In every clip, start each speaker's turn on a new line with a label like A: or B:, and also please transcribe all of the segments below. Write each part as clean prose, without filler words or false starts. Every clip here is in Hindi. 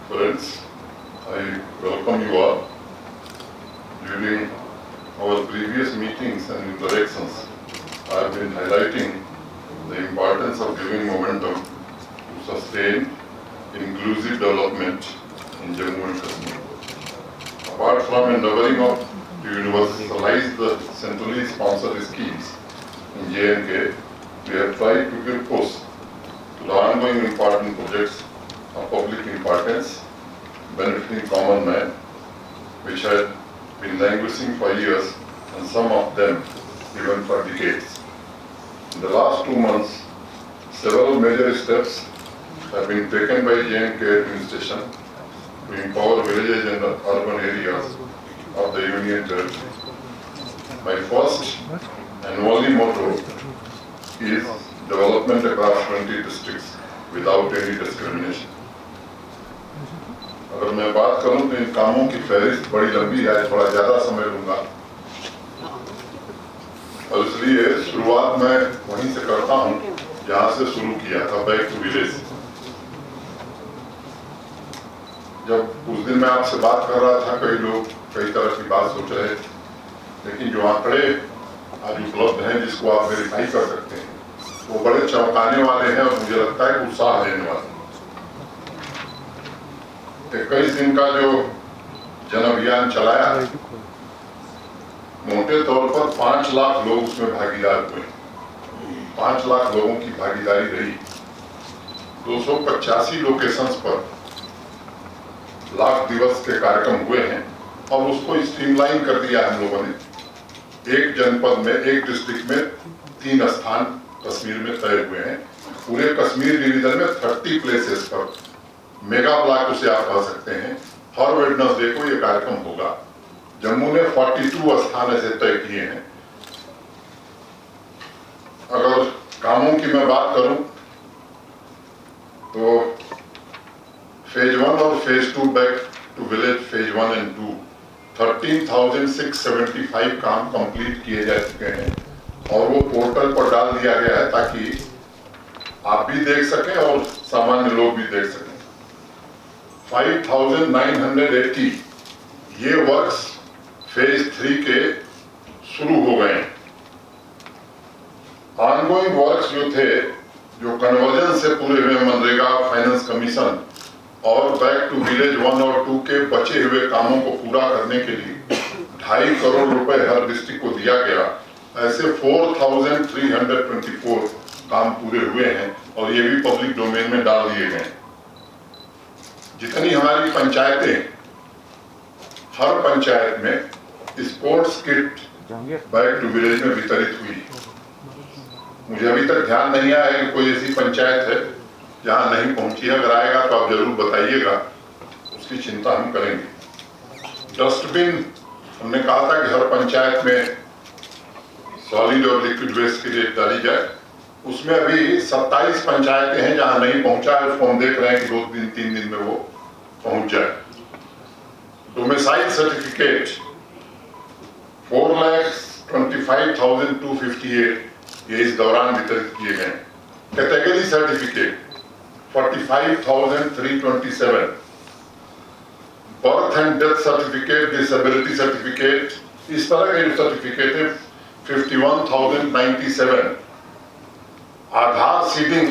A: Friends, I welcome you all. During our previous meetings and interactions, I have been highlighting the importance of giving momentum to sustain inclusive development in Jammu and Kashmir. Apart from endeavoring to universalize the centrally sponsored schemes in J&K, we have tried to give push to the ongoing important projects of public importance benefiting common man, which had been languishing for years and some of them even for decades. In the last 2 months, several major steps have been taken by J&K administration to empower villages and urban areas of the Union Territory. My first and only motto is development across 20 districts without any discrimination. अगर मैं बात करूं तो इन कामों की फहरिस्त बड़ी लंबी है, थोड़ा ज्यादा समय लूंगा और इसलिए शुरुआत मैं वहीं से करता हूं जहां से शुरू किया था, बैक टू विलेज। जब उस दिन मैं आपसे बात कर रहा था, कई लोग कई तरह की बात सोच रहे थे, लेकिन जो आंकड़े आज उपलब्ध हैं जिसको आप वेरीफाई कर सकते हैं वो बड़े चौंकाने वाले हैं और मुझे लगता है उत्साह देने वाले। 21 दिन का जो जन अभियान चलाया, मोटे तौर पर 5 लाख लोग उसमें भागीदार हुए। 5 लाख लोगों की भागीदारी रही। 285 लोकेशंस पर लाख दिवस के कार्यक्रम हुए हैं और उसको स्ट्रीमलाइन कर दिया हम लोगों ने। एक जनपद में, एक डिस्ट्रिक्ट में 3 स्थान कश्मीर में तय हुए हैं। पूरे कश्मीर डिवीजन में 30 प्लेसेस पर मेगा ब्लॉक उसे आप कह सकते हैं, हर वेडनेसडे को ये कार्यक्रम होगा। जम्मू ने 42 स्थान ऐसे तय किए हैं। अगर कामों की मैं बात करूं तो फेज 1 और phase 2 back to village phase 1 and 2 13,675 काम कंप्लीट किए जा चुके हैं और वो पोर्टल पर डाल दिया गया है ताकि आप भी देख सकें और सामान्य लोग भी देख सकें। 5,980 ये वर्क्स फेज 3 के शुरू हो गए हैं। ऑनगोइंग वर्क्स जो थे, जो कन्वर्जन से पूरे हुए मनरेगा, फाइनेंस कमीशन और बैक टू विलेज 1 और 2 के बचे हुए कामों को पूरा करने के लिए 2.5 करोड़ रुपए हर डिस्ट्रिक्ट को दिया गया। ऐसे 4,324 काम पूरे हुए हैं और ये भी पब्लिक डोमेन में डाल दिए गए। जितनी हमारी पंचायतें, हर पंचायत में sports kit back to village में वितरित हुई। मुझे अभी तक ध्यान नहीं आया कि कोई ऐसी पंचायत है जहां नहीं पहुंची है। अगर आएगा तो आप जरूर बताइएगा, उसकी चिंता हम करेंगे। डस्टबिन हमने कहा था कि हर पंचायत में सॉलिड और लिक्विड वेस्ट की रेट डाली जाए। उसमें अभी 27 पंचायतें हैं जहां नहीं पहुंचा है, उसको हम देख रहे हैं कि 2-3 दिन में वो पहुंच जाए। डोमिसाइल सर्टिफिकेट 4,25,258 ये इस दौरान वितरित किए गए। Category certificate 45,327, birth and death certificate, disability certificate, इस तरह के जो सर्टिफिकेट है 51,097। आधार सीडिंग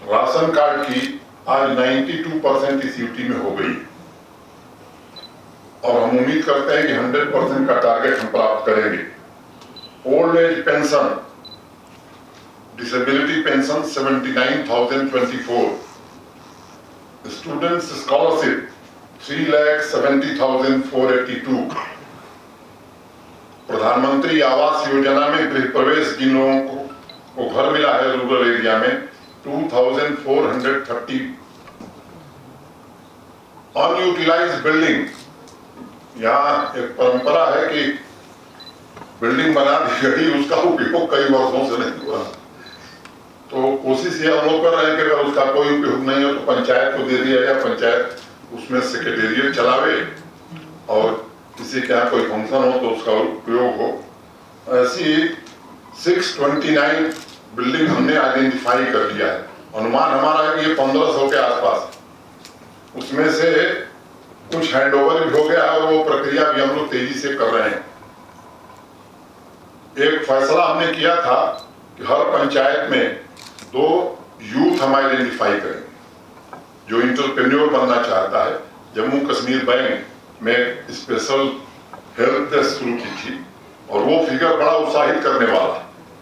A: राशन कार्ड की आज 92% इस यूटी में हो गई और हम उम्मीद करते हैं कि 100% का टारगेट हम प्राप्त करेंगे। Old age pension, disability pension 79,024, students scholarship 3,70,482, प्रधानमंत्री आवास योजना में गृह प्रवेश जिन लोगों को घर मिला है रूरल एरिया में 2,430। अनयूटिलाइज्ड बिल्डिंग, यहाँ एक परंपरा है कि बिल्डिंग बना दी गई, उसका उपयोग कई वर्षों से नहीं हुआ, तो कोशिश ये हम लोग कर रहे हैं कि अगर उसका कोई उपयोग नहीं हो तो पंचायत को दे दिया जाए, पंचायत उसमें सेक्रेटेरिएट चलावे और किसी के यहाँ कोई फंक्शन हो तो उसका उपयोग हो। ऐसी 629 बिल्डिंग हमने आइडेंटिफाई कर लिया है। अनुमान हमारा है कि ये 1500 के आसपास, उसमें से कुछ हैंडओवर भी हो गया है और वो प्रक्रिया भी हम लोग तेजी से कर रहे हैं। एक फैसला हमने किया था कि हर पंचायत में 2 यूथ हम आइडेंटिफाई करेंगे जो इंटरप्रेन्योर बनना चाहता है। जम्मू कश्मीर बैंक में स्पेशल हेल्प डेस्क शुरू की थी और वो फिगर बड़ा उत्साहित करने वाला।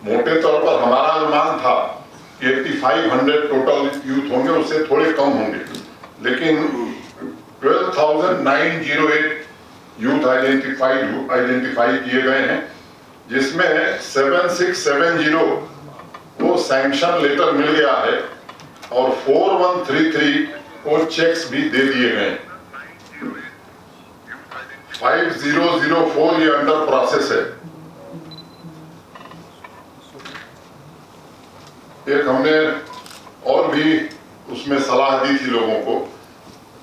A: मोटे तौर पर हमारा अनुमान था कि 8500 टोटल यूथ होंगे, उससे थोड़े कम होंगे, लेकिन 12,908 यूथ आइडेंटिफाई किए गए हैं, जिसमें 7670 को सैंक्शन लेटर मिल गया है और 4133 को चेक्स भी दे दिए गए। 5004 ये अंडर प्रोसेस है। एक हमने और भी उसमें सलाह दी थी लोगों को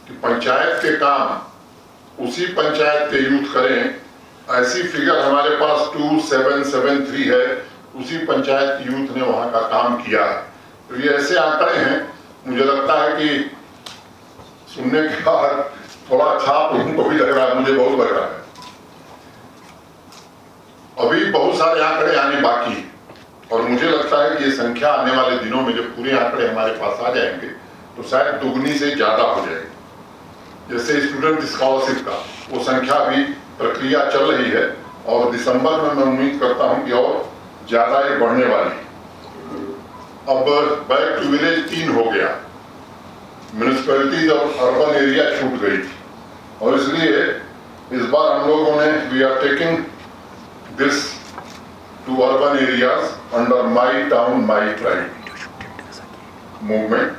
A: कि पंचायत के काम उसी पंचायत के यूथ करें। ऐसी फिगर हमारे पास 2773 है, उसी पंचायत की यूथ ने वहां का काम किया है। तो ये ऐसे आंकड़े हैं, मुझे लगता है कि सुनने के बाद थोड़ा अच्छा उनको भी लग रहा है, मुझे बहुत लग रहा है। अभी बहुत सारे आंकड़े आने बाकी हैं और मुझे लगता है कि ये संख्या आने वाले दिनों में जब पूरे आंकड़े हमारे पास आ जाएंगे तो शायद दुगनी से ज्यादा हो जाएगी। जैसे स्टूडेंट स्कॉलरशिप का वो संख्या भी प्रक्रिया चल रही है और दिसंबर में मैं उम्मीद करता हूं कि और ज्यादा ये बढ़ने वाली। अब बैक टू विलेज 3 हो गया, म्यूनिसिपैलिटीज और अर्बन एरिया छूट गई थी और इसलिए इस बार हम लोगों ने we are taking this to urban areas under my town my tribe movement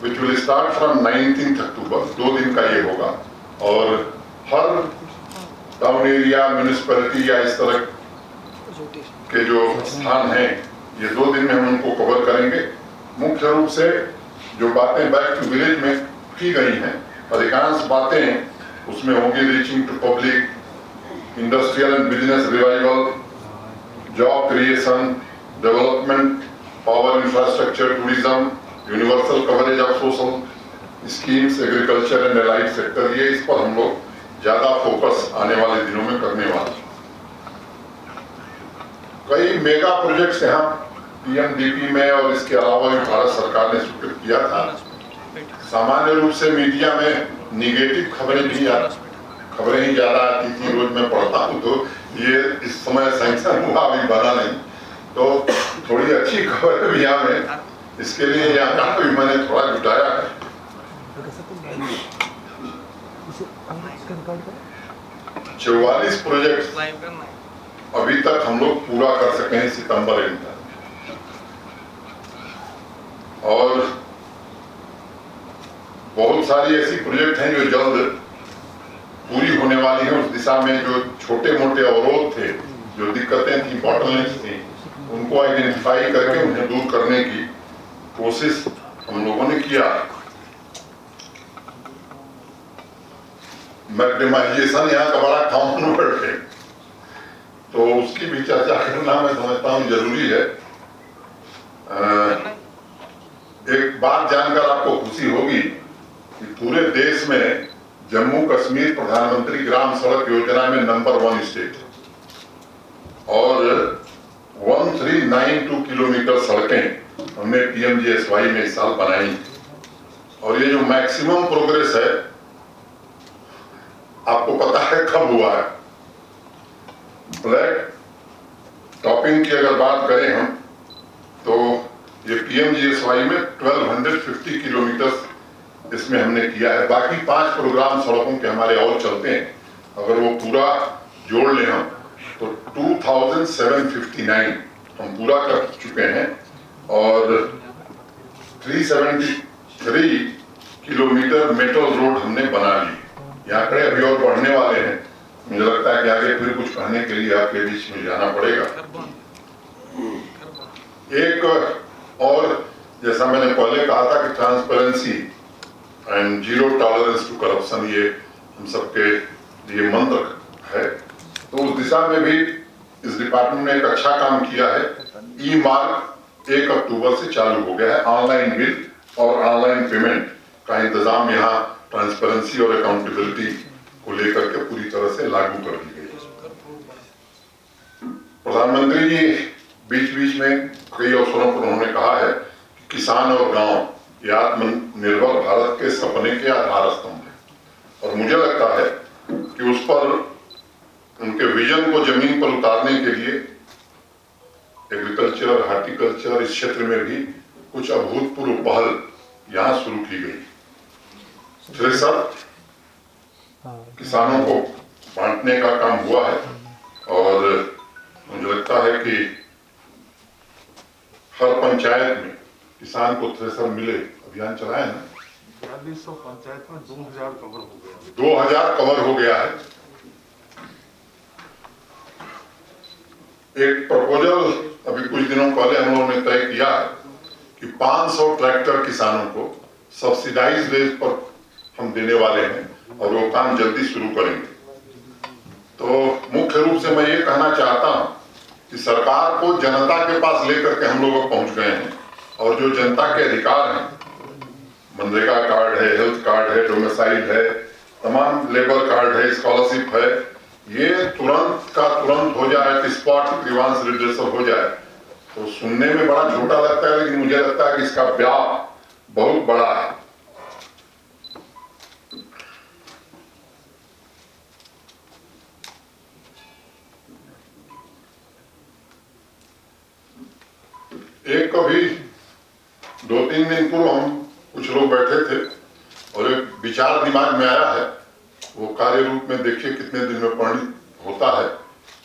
A: which will start from 19 October. 2 दिन का ये होगा और हर टाउन एरिया म्यूनिसिपैलिटी या इस तरह के जो स्थान हैं ये 2 दिन में हम उनको कवर करेंगे। मुख्य रूप से जो बातें बैक टू विलेज में की गई हैं, अधिकांश बातें उसमें होंगी reaching to public, industrial and business revival, job creation, development, power infrastructure, tourism, universal coverage of social schemes, agriculture and allied sector. ये इस पर हम लोग ज्यादा फोकस आने वाले दिनों में करने वाले। कई मेगा प्रोजेक्ट्स यहाँ पीएमडीपी में और इसके अलावा भी भारत सरकार ने स्वीकृत किया था। सामान्य रूप से मीडिया में निगेटिव खबरें ही ज्यादा आती थी, रोज मैं पढ़ता हूँ, तो ये इस समय सैंक्शन हुआ अभी बना नहीं, तो थोड़ी अच्छी खबर भी यहाँ में, इसके लिए यहाँ का भी मैंने थोड़ा जुटाया है। 44 प्रोजेक्ट अभी तक हम लोग पूरा कर सके हैं सितंबर एंड तक, और बहुत सारी ऐसी प्रोजेक्ट हैं जो जल्द पूरी होने वाली हैं। उस दिशा में जो छोटे मोटे अवरोध थे, जो दिक्कतें थी, बॉटलनेक्स थी, उनको आइडेंटिफाई करके उन्हें दूर करने की कोशिश हम लोगों ने किया। मैग्नेटाइजेशन यहाँ का बड़ा कॉमन वर्ड है, तो उसकी भी चर्चा करना मैं समझता हूँ जरूरी है। एक बात जानकर आपको खुशी होगी कि पूरे देश में जम्मू कश्मीर प्रधानमंत्री ग्राम सड़क योजना में नंबर 1 स्टेट है और 1392 किलोमीटर सड़कें हमने पीएमजीएसवाई में इस साल बनाई। और ये जो मैक्सिमम प्रोग्रेस है, आपको पता है कब हुआ है? ब्लैक टॉपिंग की अगर बात करें हम, तो ये पीएमजीएसवाई में 1250 किलोमीटर इसमें हमने किया है। बाकी 5 प्रोग्राम सड़कों के हमारे और चलते हैं, अगर वो पूरा जोड़ लें हम तो 2759 हम पूरा कर चुके हैं और 373 किलोमीटर मेटल रोड हमने बना ली। ये आंकड़े अभी और बढ़ने वाले हैं, मुझे लगता है कि आगे फिर कुछ कहने के लिए आपके बीच में जाना पड़ेगा। एक और, जैसा मैंने पहले कहा था कि transparency and zero tolerance to corruption ये हम सबके लिए मंत्र है, तो उस दिशा में भी इस डिपार्टमेंट ने एक अच्छा काम किया है। ई मार्ग 1 अक्टूबर से चालू हो गया है। ऑनलाइन बिल और ऑनलाइन पेमेंट का इंतजाम यहाँ ट्रांसपेरेंसी और अकाउंटेबिलिटी को लेकर के पूरी तरह से लागू कर दी गई है। प्रधानमंत्री जी बीच बीच में कई अवसरों पर उन्होंने कहा है कि किसान और गांव ये आत्मनिर्भर भारत के सपने के आधार स्तंभ है, और मुझे लगता है कि उस पर उनके विजन को जमीन पर उतारने के लिए एग्रीकल्चर, हार्टिकल्चर इस क्षेत्र में भी कुछ अभूतपूर्व पहल यहाँ शुरू की गई। थ्रेसर किसानों को बांटने का काम हुआ है, और मुझे लगता है कि हर पंचायत में किसान को थ्रेसर मिले अभियान चलाए ना।
B: 4200 पंचायत में 2000 कवर हो गया।
A: 2000 कवर हो गया है। एक प्रपोजल अभी कुछ दिनों पहले हम लोगों ने तय किया है कि 500 ट्रैक्टर किसानों को सब्सिडाइज रेट पर हम देने वाले हैं, और वो काम जल्दी शुरू करेंगे। तो मुख्य रूप से मैं ये कहना चाहता हूं कि सरकार को जनता के पास लेकर के हम लोग पहुंच गए हैं, और जो जनता के अधिकार हैं, मनरेगा कार्ड है, हेल्थ कार्ड है, डोमिसाइल है, तमाम लेबर कार्ड है, स्कॉलरशिप है, ये तुरंत का तुरंत हो जाए, स्पॉट ग्रीवांस रिड्रेसल हो जाए, तो सुनने में बड़ा छोटा लगता है, लेकिन मुझे लगता है कि इसका व्याप बहुत बड़ा है। एक कभी 2-3 दिन पूर्व हम कुछ लोग बैठे थे और एक विचार दिमाग में आया है, वो कार्य रूप में देखिए कितने दिन में परिणित होता है,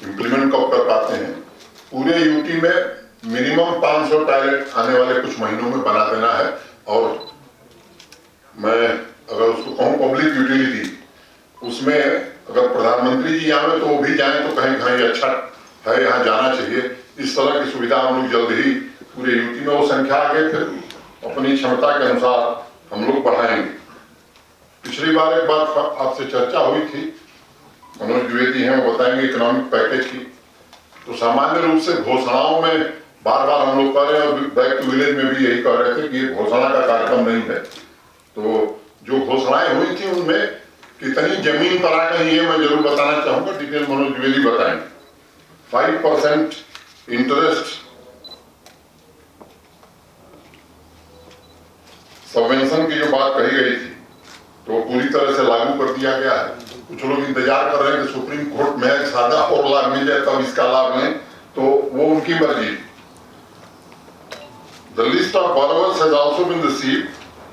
A: इम्प्लीमेंट कब कर पाते हैं। पूरे यूटी में मिनिमम 500 टॉयलेट आने वाले कुछ महीनों में बना देना है, और मैं अगर उसको कहूँ पब्लिक यूटिलिटी, उसमें अगर प्रधानमंत्री जी आए तो वो भी जाए तो कहीं कहीं अच्छा है, यहाँ जाना चाहिए। इस तरह की सुविधा हम लोग जल्द ही पूरे यूटी में, वो संख्या आगे फिर अपनी क्षमता के अनुसार हम लोग बढ़ाएंगे। पिछली बार एक बात आपसे चर्चा हुई थी, मनोज द्विवेदी हैं, वो बताएंगे इकोनॉमिक पैकेज की। तो सामान्य रूप से घोषणाओं में बार बार हम लोग कह रहे हैं, और बैक टू विलेज में भी यही कह रहे थे कि ये घोषणा का कार्यक्रम नहीं है। तो जो घोषणाएं हुई थी उनमें कितनी जमीन पर आ गई, ये मैं जरूर बताना चाहूंगा, डिटेल मनोज द्विवेदी बताएंगे। 5% इंटरेस्ट सबवेंशन की जो बात कही गई थी, तो पूरी तरह से लागू कर दिया गया है। कुछ लोग इंतजार कर रहे हैं कि सुप्रीम कोर्ट में एक सादा और लाभ मिल जाए तब इसका लाभ लें, तो वो उनकी मर्जी। The list of borrowers has also been received,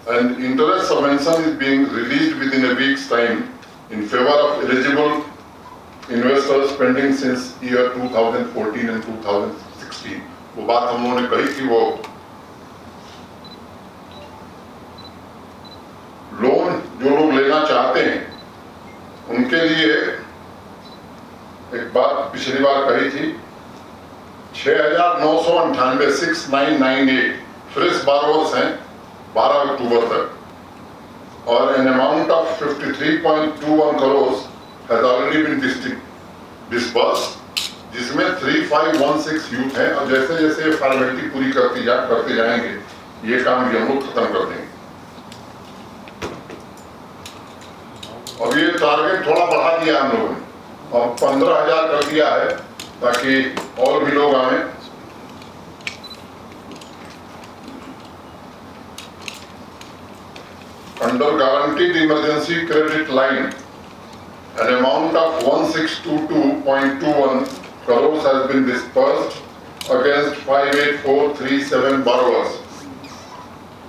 A: and interest subvention is being released within a week's time in favor of eligible investors pending since year 2014 and 2016. वो बात हम लोगों ने कही थी। वो लोन जो लोग लेना चाहते हैं उनके लिए एक बात पिछली बार कही थी, 6,998 6998 फ्रेश बारोवर्स हैं 12 अक्टूबर तक, और an amount of 53.21 crore has already been disbursed, जिसमें 3516 यूथ हैं, और जैसे जैसे फॉर्मेलिटी पूरी करते जाएंगे ये काम भी हम लोग खत्म कर देंगे। अब ये टारगेट थोड़ा बढ़ा दिया हम लोगों ने, अब 15,000 कर दिया है ताकि और भी लोग आए। Under guaranteed emergency credit line, an amount of 1622.21 crores has been disbursed against 58437 borrowers.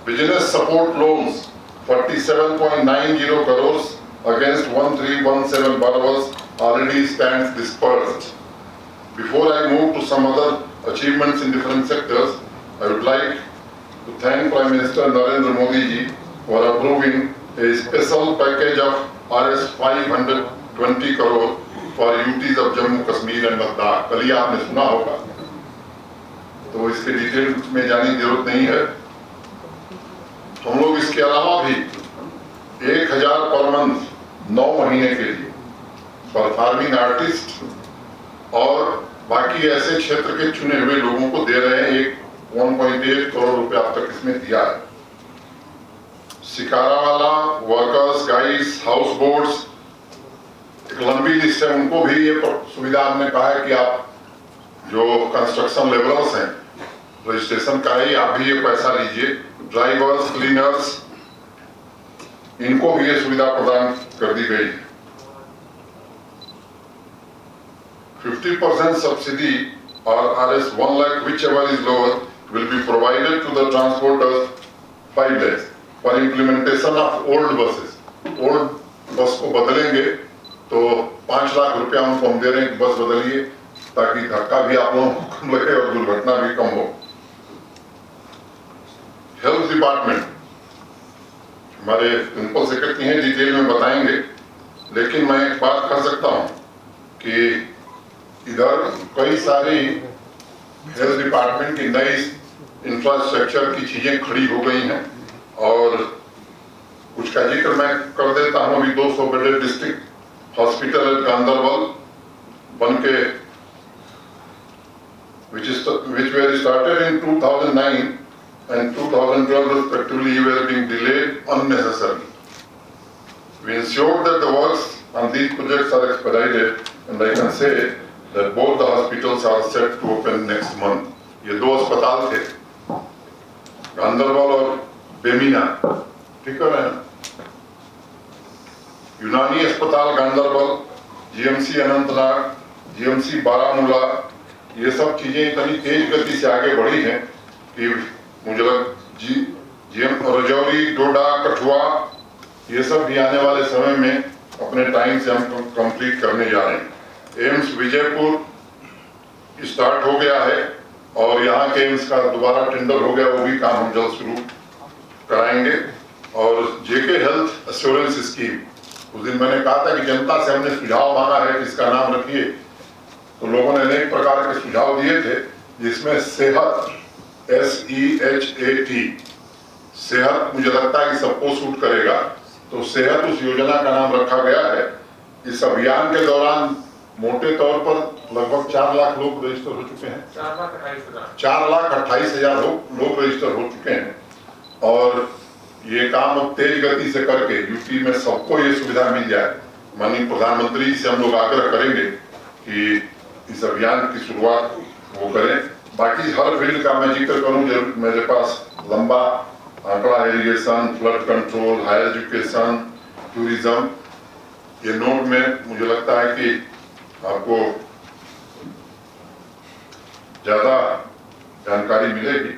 A: Business support loans 47.90 crores against 1317 borrowers already stands disbursed. Before I move to some other achievements in different sectors, I would like to thank Prime Minister Narendra Modi ji for approving a special package of Rs 520 crore for UTs of Jammu Kashmir and Ladakh. कल ही आपने सुना होगा, तो इसके डिटेल में जाने की जरूरत नहीं है। हम लोग इसके अलावा भी 1,000 पर मंथ 9 महीने के लिए फॉर फार्मिंग आर्टिस्ट और बाकी ऐसे क्षेत्र के चुने हुए लोगों को दे रहे हैं। 1.8 करोड़ रुपए अब तक इसमें दिया है। शिकारावाला, वर्कर्स, गाइड्स, हाउस बोट्स, एक लंबी लिस्ट है, उनको भी ये सुविधा हमने कहा है कि आप जो कंस्ट्रक्शन लेबरर्स हैं, रजिस्ट्रेशन कराइए, आप भी ये पैसा लीजिए। ड्राइवर्स, क्लीनर्स, इनको भी ये सुविधा प्रदान कर दी गई है। 50% subsidy or Rs 1 lakh, whichever is lower, will be provided to the transporters 5 lakhs for implementation of old buses. Old बस को बदलेंगे तो 5 लाख रुपया उनको हम दे रहे हैं कि बस बदलिए, ताकि धक्का भी आप लोगों को कम लगे और दुर्घटना भी कम हो। हेल्थ डिपार्टमेंट, हमारे प्रिंसिपल सेक्रेटरी हैं, डिटेल में बताएंगे, लेकिन मैं एक बात कर सकता हूं कि इधर कई सारी हेल्थ डिपार्टमेंट की नई इंफ्रास्ट्रक्चर की चीजें खड़ी हो गई हैं और कुछ का जिक्र मैं कर देता हूं। अभी 200 बेडेड डिस्ट्रिक्ट हॉस्पिटल गांधरबल बन के which were started in 2009 and 2012 respectively were being delayed unnecessarily. We ensured that the works on these projects are expedited, and I can say that both the hospitals are set to open next month. ये 2 अस्पताल थे, गांधरबल और बेमिना, ठीक है ना? यूनानी अस्पताल गांधरबल, जीएमसी अनंतनाग, जीएमसी बारामूला, ये सब चीजें इतनी तेज गति से आगे बढ़ी हैं कि मुझे जीएम रजौरी, डोडा, कठुआ, ये सब भी आने वाले समय में अपने टाइम से हम कंप्लीट करने जा रहे हैं। एम्स विजयपुर स्टार्ट हो गया है और यहाँ के एम्स का दोबारा टेंडर हो गया, वो भी काम हम जल्द शुरू कराएंगे। और जेके हेल्थ एश्योरेंस स्कीम, उस दिन मैंने कहा था कि जनता से हमने सुझाव मांगा है कि इसका नाम रखिए, तो लोगों ने अनेक प्रकार के सुझाव दिए थे, जिसमें सेहत, SEHAT, सेहत मुझे लगता है कि सबको सूट करेगा, तो सेहत उस योजना का नाम रखा गया है। इस अभियान के दौरान मोटे तौर पर लगभग 4 लाख लोग रजिस्टर हो चुके हैं। 4,28,000 लोग रजिस्टर हो चुके हैं और ये काम अब तेज गति से करके यूपी में सबको ये सुविधा मिल जाए। माननीय प्रधानमंत्री से हम लोग आग्रह करेंगे कि इस अभियान की शुरुआत वो करें। बाकी हर फील्ड का मैं जिक्र करूं, मेरे पास लंबा आंकड़ा है, irrigation, flood control, higher education, tourism, ये नोट में मुझे लगता है कि आपको ज्यादा जानकारी मिलेगी।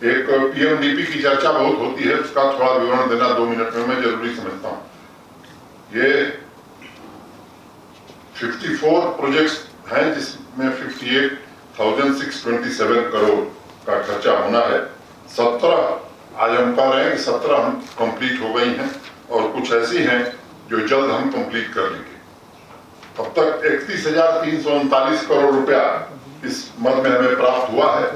A: एक PMDP की चर्चा बहुत होती है, उसका थोड़ा विवरण देना 2 मिनट में मैं जरूरी समझता हूं। ये 54 प्रोजेक्ट्स हैं जिसमें 58,627 करोड़ का खर्चा होना है। 17 आज हम कह रहे हैं कि 17 हम कंप्लीट हो गई हैं और कुछ ऐसी हैं जो जल्द हम कंप्लीट कर लेंगे। अब तक 31,339 करोड़ रुपया इस मद में हमें प्राप्त हुआ है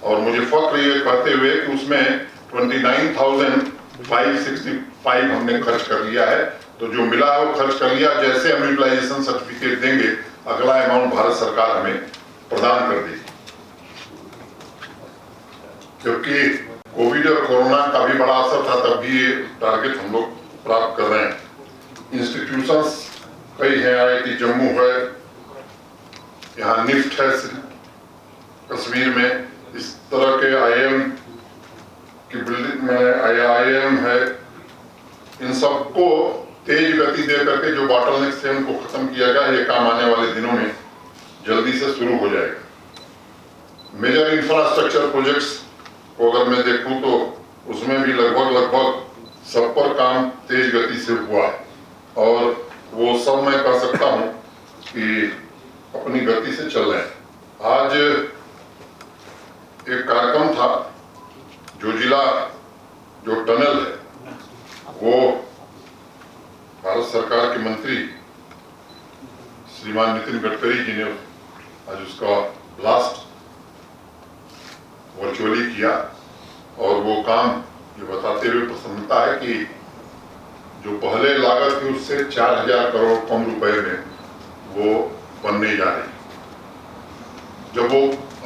A: और मुझे फख्र ये कहते हुए कि उसमें 29,565 हमने खर्च कर लिया है। तो जो मिला है वो खर्च कर लिया। जैसे हम यूटिलाइजेशन सर्टिफिकेट देंगे, अगला अमाउंट भारत सरकार हमें प्रदान कर देगी। क्योंकि कोविड और कोरोना का भी बड़ा असर था, तब भी ये टारगेट हम लोग प्राप्त कर रहे हैं। इंस्टीट्यूशंस कई हैं, IIT जम्मू है, यहाँ निफ्ट है कश्मीर में, इस तरह के IIM की बिल्डिंग में IIM है। इन सबको तेज गति दे करके जो बॉटलनेक थे उनको खत्म किया गया। ये काम आने वाले दिनों में जल्दी से शुरू हो जाएगा। मेजर इंफ्रास्ट्रक्चर प्रोजेक्ट्स को अगर मैं देखूं तो उसमें भी लगभग सब पर काम तेज गति से हुआ है और वो सब मैं कह सकता हूं कि अपनी गति से चल रहे हैं। आज एक कार्यक्रम था, जोजिला जो टनल है, वो भारत सरकार के मंत्री श्रीमान नितिन गडकरी जी ने आज उसका ब्लास्ट वर्चुअली किया और वो काम ये बताते हुए प्रसन्नता है कि जो पहले लागत थी उससे 4,000 करोड़ कम रुपए में वो बनने जा रही। जब वो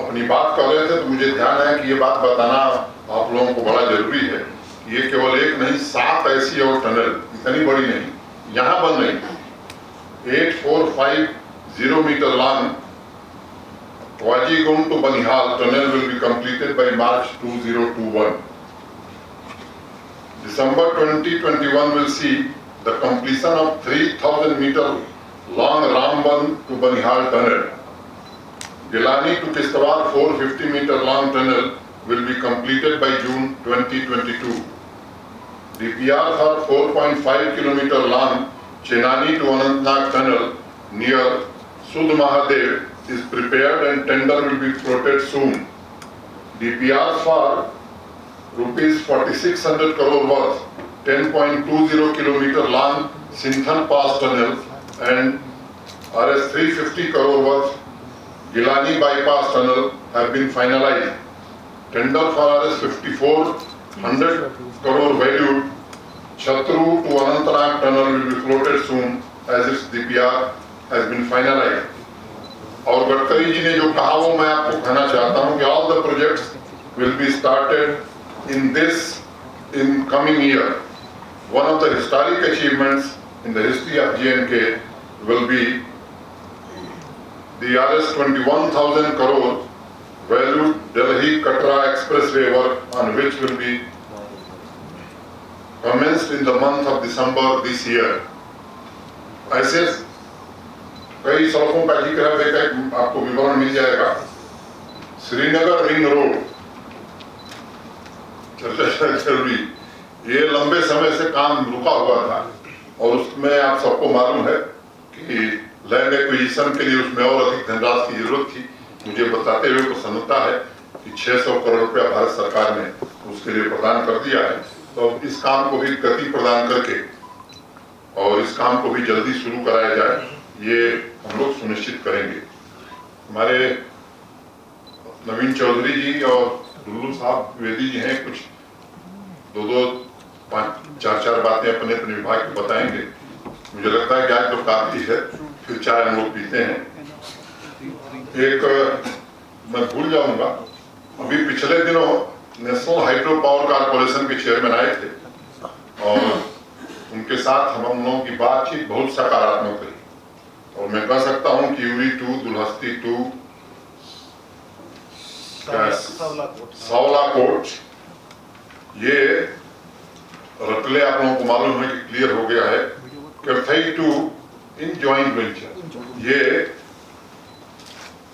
A: अपनी बात कर रहे थे तो मुझे ध्यान है कि ये बात बताना आप लोगों को बड़ा जरूरी है। ये केवल एक नहीं, 7 ऐसी और टनल, इतनी बड़ी नहीं, यहाँ बन रही 8450 metre long Wajigund to Banihal tunnel will be completed by March 2021. December 2021 will see the completion of 3000 meter long Ramban to Banihal tunnel. Gilani to Kishtawar 450 meter long tunnel will be completed by June 2022. DPR for 4.5 kilometer long Chenani to Anantnag tunnel near Sud Mahadev is prepared and tender will be floated soon. DPRs for rupees 4600 crore worth 10.20 kilometer long Sinthan Pass tunnel and Rs 350 crore worth Gilani bypass tunnel have been finalized. Tender for Rs 5400 crore valued Chatru to Anantnag tunnel will be floated soon as its DPR has been finalized. और गडकरी जी ने जो कहा वो मैं आपको कहना चाहता हूं कि all the projects will be started in coming year. One of the historic achievements in the history of J&K will be the Rs 21,000 crore valued Delhi-Katra expressway work on which will be commenced in the month of December this year. ऐसे कई सड़कों का जिक्र है, आपको विवरण मिल जाएगा। श्रीनगर रिंग रोड चर्चा जरूरी, ये लंबे समय से काम रुका हुआ था और उसमें आप सबको मालूम है कि लैंड एक्विजिशन के लिए उसमें और अधिक धनराशि की जरूरत थी। मुझे बताते हुए प्रसन्नता है कि 600 करोड़ रुपया भारत सरकार ने उसके लिए प्रदान कर दिया है। तो इस काम को भी गति प्रदान करके और इस काम को भी जल्दी शुरू कराया जाए, ये हम लोग सुनिश्चित करेंगे। हमारे नवीन चौधरी जी और दुल्लू साहब द्विवेदी जी हैं, कुछ 2-2, 5-4 बातें अपने अपने विभाग को बताएंगे। मुझे लगता है कि आज तो काफी है, फिर चाय हम लोग पीते हैं। एक मैं भूल जाऊंगा, अभी पिछले दिनों नेशनल हाइड्रो पावर कारपोरेशन के चेयरमैन आए थे और उनके साथ हम लोगों की बातचीत बहुत सकारात्मक रही और मैं कह सकता हूं कि यूरी 2, दुल्हस्ती 2, सावला कोट, ये रतले आप लोगों को मालूम है कि क्लियर हो गया है। कैथई 2 इन ज्वाइंट वेंचर, ये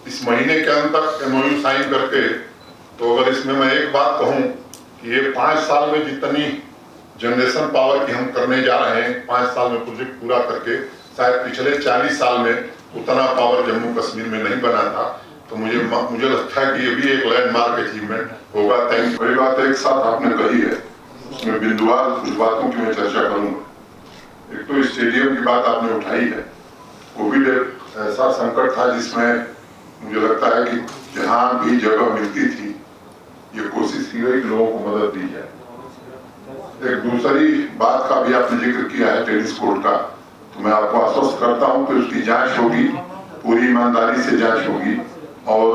A: इस महीने के अंत तक MOU साइन करके, तो अगर इसमें मैं एक बात कहूं कि ये 5 साल में जितनी जनरेशन पावर की हम करने जा रहे हैं, 5 साल में प्रोजेक्ट पूरा करके, शायद पिछले 40 साल में उतना पावर जम्मू कश्मीर में नहीं बना था। तो मुझे लगता है कि ये भी एक लैंडमार्क अचीवमेंट होगा। थैंक। बड़ी बात एक साथ आपने कही है, उसमें बिंदुवार कुछ बातों की मैं चर्चा करूंगा। एक तो स्टेडियम की बात आपने उठाई है। कोविड ऐसा संकट था जिसमें मुझे लगता है कि जहां भी जगह मिलती थी ये कोशिश की गई कि लोगों को मदद दी जाए। एक दूसरी बात का भी आपने जिक्र किया है, टेनिस कोर्ट का, तो मैं आपको आश्वस्त करता हूं कि उसकी जांच होगी, पूरी ईमानदारी से जांच होगी और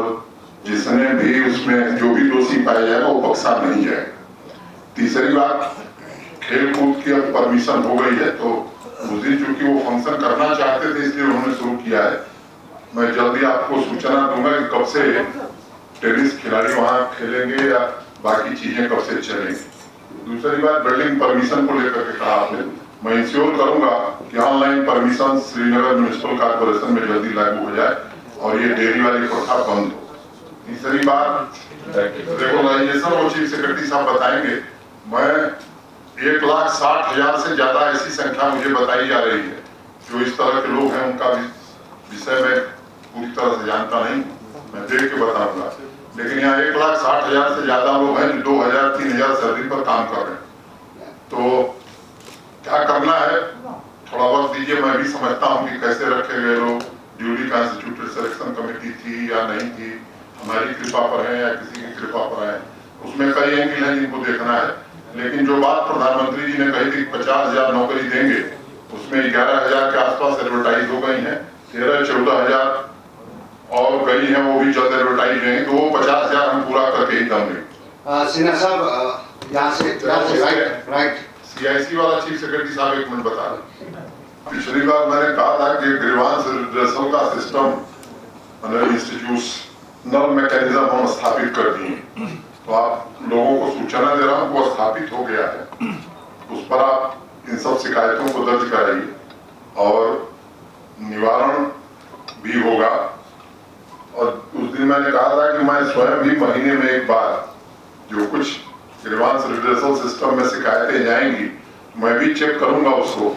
A: जिसने भी उसमें जो भी दोषी पाया जाएगा वो बख्शा नहीं जाएगा। तीसरी बात, खेल कूद की अब परमिशन हो गई है, तो उस दिन चूंकि वो फंक्शन करना चाहते थे इसलिए उन्होंने शुरू किया है। मैं जल्दी आपको सूचना दूंगा कि कब से टेनिस खिलाड़ी वहां खेलेंगे या बाकी चीजें कब से चलेंगी। दूसरी बात, बिल्डिंग परमिशन को लेकर के कहा आपने, मैं इंश्योर करूंगा कि online permission Srinagar municipal corporation में जल्दी लागू हो जाए और ये डेरी वाली प्रथा बंद हो। तीसरी बात, रेगुलराइजेशन वो चीफ सेक्रेटरी साहब बताएंगे। मैं 1,60,000 से ज्यादा ऐसी संख्या मुझे बताई जा रही है जो इस तरह के लोग हैं, उनका विषय में पूरी तरह से जानता नहीं, मैं देख के बताऊंगा। लेकिन यहाँ 1,60,000 से ज्यादा लोग हैं जो 2,000-3,000 सैलरी पर काम कर रहे हैं। तो क्या करना है, थोड़ा वक्त दीजिए। मैं भी समझता हूँ कि कैसे रखे गए लोग, ड्यूली कॉन्स्टिट्यूटेड सिलेक्शन कमेटी थी या नहीं थी, हमारी कृपा पर है या किसी की कृपा पर है, उसमें कई एंगल हैं जिनको देखना है। लेकिन जो बात प्रधानमंत्री जी ने कही थी 50,000 नौकरी देंगे, उसमें 11,000 के आसपास एडवर्टाइज हो गई है। 13-14,000 और कई हैं वो भी जल्द एडवर्टाइज हैं, तो वो 50,000 हम पूरा करके ही दम
C: सिन्हा साहब यहाँ से राइट
A: CIC वाला चीफ सेक्रेटरी साहब एक मिनट बता रहे। पिछली बार मैंने कहा था कि ग्रीवांस रिड्रेसल का सिस्टम इंस्टीट्यूशनल मैकेनिज्म हम स्थापित कर दिए, तो आप लोगों को सूचना दे रहा हूँ वो स्थापित हो गया है। उस पर आप इन सब शिकायतों को दर्ज कराइए और निवारण भी होगा। और उस दिन मैंने कहा था कि मैं स्वयं भी महीने में एक बार जो कुछ ग्रीवांस रिड्रेसल सिस्टम में शिकायतें जाएंगी मैं भी चेक करूंगा उसको।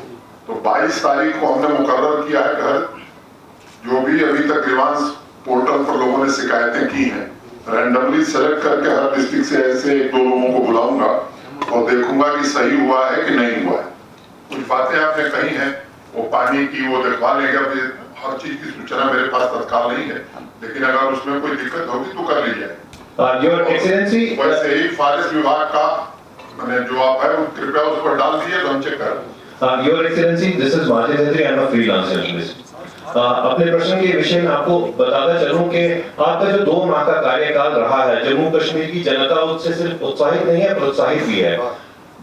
A: तो 22 तारीख को हमने मुकर्रर किया है कि हर जो भी अभी तक ग्रीवांस पोर्टल पर लोगों ने शिकायतें की हैं रैंडमली सेलेक्ट करके हर डिस्ट्रिक्ट से ऐसे 1-2 लोगों को बुलाऊंगा और देखूंगा कि सही हुआ है कि नहीं हुआ है। कुछ बातें आपने कही हैं वो पानी की वो दिखवा लेगा, हर चीज की सूचना मेरे पास तत्काल नहीं है, लेकिन अगर उसमें कोई दिक्कत होगी तो कर ली जाए।
D: योर एक्सीलेंसी
A: वैसे ही फॉरेस्ट विभाग का मैंने जो आप है वो कृपया उस पर डाल दिए तो हम चेक कर।
D: Your excellency this is Martin Chhetri, I am a freelance journalist. अपने प्रश्न के विषय में आपको बताता चलूं कि आपका जो 2 माह का कार्यकाल रहा है जम्मू कश्मीर की जनता उससे सिर्फ उत्साहित नहीं है, प्रोत्साहित भी है।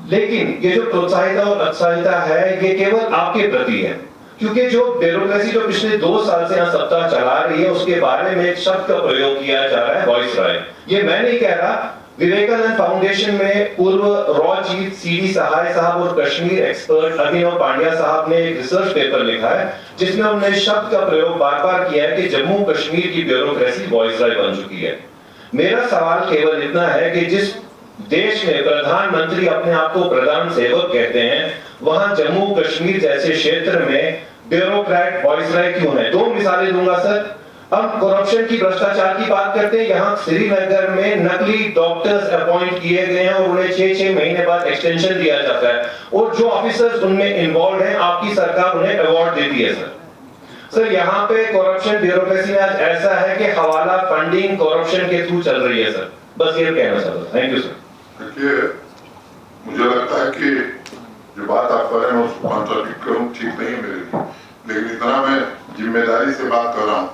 D: लेकिन ये जो प्रोत्साहित और उत्साहिता है ये केवल आपके प्रति है, क्योंकि जो ब्यूरोक्रेसी जो पिछले 2 साल से यहाँ सत्ता चला रही है उसके बारे में एक शब्द का प्रयोग किया जा रहा है, वॉइसरॉय। ये मैं नहीं कह रहा, विवेकानंद फाउंडेशन में पूर्व रॉ चीफ CD सहाय साहब और कश्मीर एक्सपर्ट अभिनव पांड्या साहब ने एक रिसर्च पेपर लिखा है जिसमें उन्होंने शब्द का प्रयोग बार-बार किया है कि जम्मू कश्मीर की ब्यूरोक्रेसी वॉइसरॉय बन चुकी है। मेरा सवाल केवल इतना है कि जिस देश में प्रधानमंत्री अपने आप को प्रधान सेवक कहते हैं वहां जम्मू कश्मीर जैसे क्षेत्र में ब्यूरोक्रेट वॉइसरॉय क्यों है? 2 मिसालें दूंगा सर। हम करप्शन की भ्रष्टाचार की बात करते हैं, यहाँ श्रीनगर में नकली डॉक्टर्स अपॉइंट किए गए हैं और उन्हें 6-6 महीने बाद एक्सटेंशन दिया जाता है और जो ऑफिसर्स उनमें इन्वॉल्व हैं आपकी सरकार उन्हें अवार्ड देती है सर। यहाँ पे करप्शन ब्यूरोक्रेसी में आज ऐसा है कि हवाला फंडिंग करप्शन के थ्रू चल रही है सर। बस ये कहना चाहता हूँ। Thank you sir.
A: देखिए मुझे लगता है कि जो बात आप कर रहे हैं उसको कॉन्ट्राडिक्ट करूं ठीक नहीं है मेरे लिए, लेकिन इतना मैं जिम्मेदारी से बात कर रहा हूं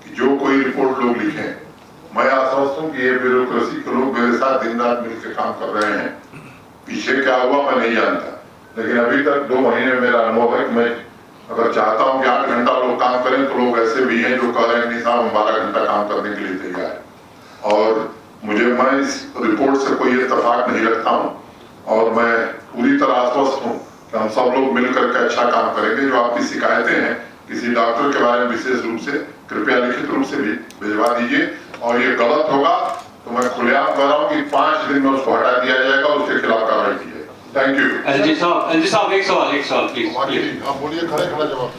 A: कि जो कोई रिपोर्ट लोग लिखें मैं आश्वस्त हूं कि ये ब्यूरोक्रेसी के लोग मेरे साथ दिन रात मिलकर काम कर रहे हैं। पीछे क्या हुआ मैं नहीं जानता, लेकिन अभी तक 2 महीने में मेरा अनुभव है कि मैं अगर चाहता हूं कि 8 घंटा लोग काम करें तो लोग ऐसे भी हैं जो कह रहे हैं नहीं साहब हम 12 घंटा काम करने के लिए तैयार है। और मैं इस रिपोर्ट से कोई इत्तेफाक नहीं रखता हूं और मैं पूरी तरह आश्वस्त हूं कि हम सब लोग मिलकर के अच्छा काम करेंगे। जो आपकी शिकायतें हैं किसी डॉक्टर के बारे में विशेष रूप से कृपया लिखित रूप से भी भिजवा दीजिए, और ये गलत होगा तो मैं खुलेआम कह रहा हूँ कि 5 दिन में उसको हटा दिया जाएगा, उसके खिलाफ कार्रवाई की जाएगी। Thank you.
E: एलजी साहब एक सवाल प्लीज।
A: आप बोलिए, खड़े खड़ा जवाब।